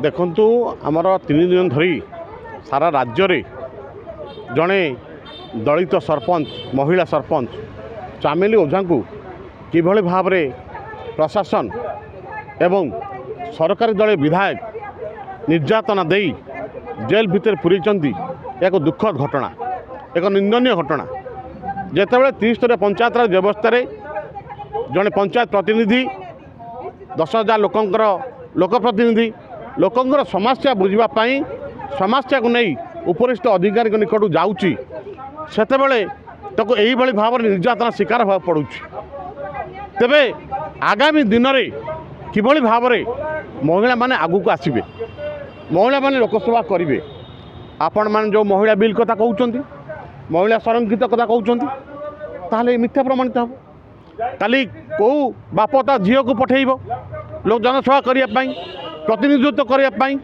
देखंतु आमर 3 दिन धरी सारा राज्य रे जड़े दलित सरपंच महिला सरपंच चामेली ओझा को किभली भाव रे प्रशासन एवं सरकारी दल विधायक निर्यातना दे जेल भितर पूरी एक दुखद घटना एक निंदनीय घटना जितेबाला 30 पंचायत राज व्यवस्था जड़े पंचायत प्रतिनिधि 10,000 लोकंकर लोकप्रतिनिधि लोकंकर समस्या बुझापी समस्या को नहीं उपरिस्थ अधिकारी निकट जाऊँगी सेतेबेले ताको यही भाव में निर्यातना शिकार होगा पड़ू तेबे आगामी दिन में किभली भाव में महिला माने आगू को आसबे महिला माने लोकसभा करेंगे आपण मैंने जो महिला बिल कथा कहते महिला संरक्षित कथा कहते मिथ्या प्रमाणित हम काली कौ बाप ता झील को पठेब लोक जनसभा करने प्रतिनिधित्व करने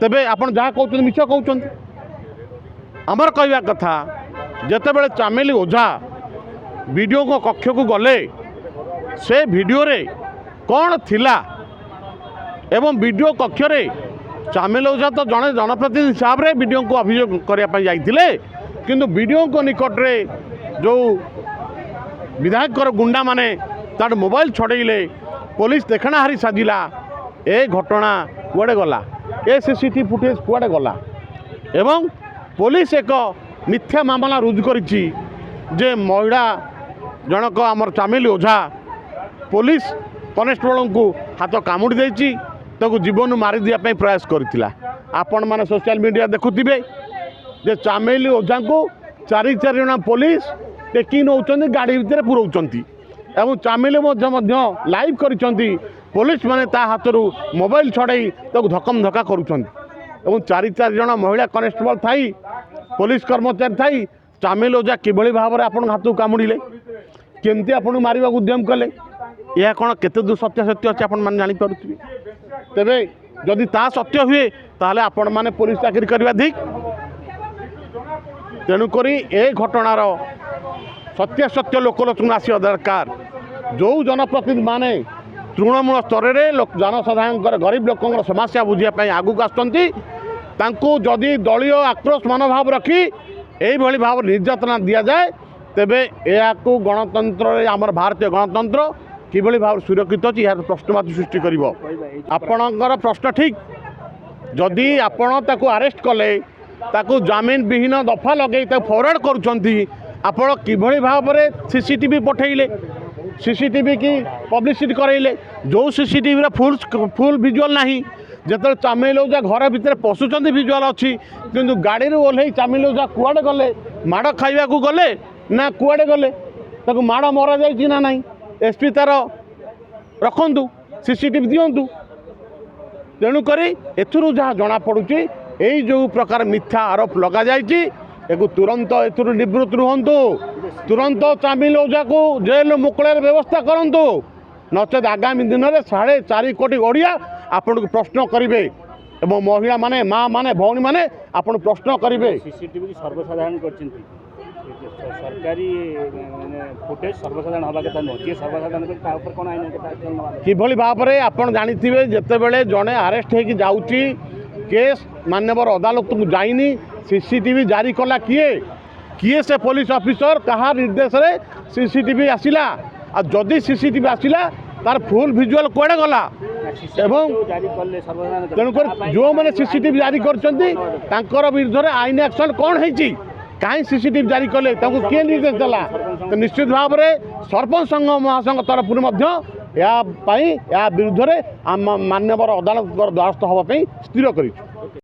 तेबे आपण जहाँ कहते मिछ कहते आमर कहवा कथा जितेबाला चामेली ओझा वीडियो को कक्ष को गले से वीडियो रे कौन थिला एवं वीडियो कक्ष रे चामेली ओझा तो जड़े जनप्रतिनिधि हिसाब से वीडियो को अभियोग करने जाइए किंतु वीडियो को निकट रे जो विधायक गुंडा माने तार मोबाइल छड़ेले पुलिस देखना हारी साजिला ए घटना कुआडे गला ए सीसीटीवी फुटेज कुआडे गला एवं पुलिस एक मिथ्या मामला रुजु करिछि जे महिला जनक आमर चामेली ओझा पुलिस कनेस्टेबल को हाथ कामुड़ी देछि ताको जीवन मारी दिया पे प्रयास करथिला आपण माने सोशल मीडिया देखुथिबे जे चामेली ओझा को 4 जण पुलिस टेकी नौचंदी गाड़ी भितर पुरौचंती एवं चामेली लाइव करिसंती पुलिस माने ता हाथरू मोबाइल छड़ाई ताको धक्कम धक्का करुचंती एवं 4 जण महिला कनेस्टेबल थाई पुलिस कर्मचारी थाई चामेली ओझा किभली भाव में आपण हाथ कामुड़िले केमती आपन मारिबा उद्यम कले यह कौन केते दूर सत्य सत्य अच्छे आपण माने जानि पारुथिबे तेबे जदि ता सत्य हुए ताहले आपण माने पुलिस चाकरी करबा ठीक तेणुक ए घटनार सत्य सत्य लोकलोचन आसवा दरकार जो जनप्रतिनिधि माने तृणमूल स्तर में जनसाधारण गरीब लोक समस्या बुझापी आगू आसुँच जदि दलीय आक्रोश मनोभाव रखी यही भाव निर्यातना दि जाए तेबे यह गणतंत्र आमर भारतीय गणतंत्र किभली भाव सुरक्षित अच्छी यार प्रश्नवाची सृष्टि कर आपणकर प्रश्न ठीक जदि आपण ताको अरेस्ट कले ताको जमीन विहीन दफा लगे फरवर्ड करुँच आपण किभली भाव में सीसीटीवी पठेले सीसीटीवी की पब्लिसिटी करैले जो सीसीटीवी फुल विजुअल नहीं जिते चामेली ओझा घर भितर पशुंट विजुअल अच्छी किंतु गाड़ी ओह्ल चामेली ओझा कुआडे गले माड़ खाइबा को गले ना कुआडे गले ताको माड़ मरा जाइछि ना नहीं एसपी तार रखंतु सीसीटीवी दिंतु तेणुक एथुरु जहाँ जना पड़ुची यही जो प्रकार मिथ्या आरोप लगा जाइछि एगु तुरंत एथुरु निवृत्त रुहंतु तुरंत चामेली ओझा को जेल मुकलेर व्यवस्था करंतु नचेत आगामी दिन में 4.5 कोटी ओडिया आपन को प्रश्न करेंगे एवं महिला माने माँ माने भौणी माने आपन प्रश्न करेंगे सीसीटीवी की सर्वसाधारण करछिंती सरकारी फुटेज सर्वसाधारण हवा कथा नहीं सर्वसाधारण ऊपर कौन आईन किभली भाव में आपन जानिथिबे जेतेबेले जणे अरेस्ट होगी जाउची केस मान्यवर अदालत को जाइनी सीसीटीवी जारी कला किए किए से पुलिस ऑफिसर कहा निर्देश रे सीसीटीवी आसिला आ जदि सीसीटीवी आसिला तार फुल विजुअल कुआडे गला एवं तेणुक जो मैंने सीसीटीवी जारी कर विरुद्ध आईन एक्शन कौन है कहीं सीसीटीवी जारी कले किए निर्देश देला तो निश्चित भाव में सरपंच संघ महासंघ तरफ या विरुद्ध मान्यवर अदालत द्वारस्थ होगा स्थिर कर।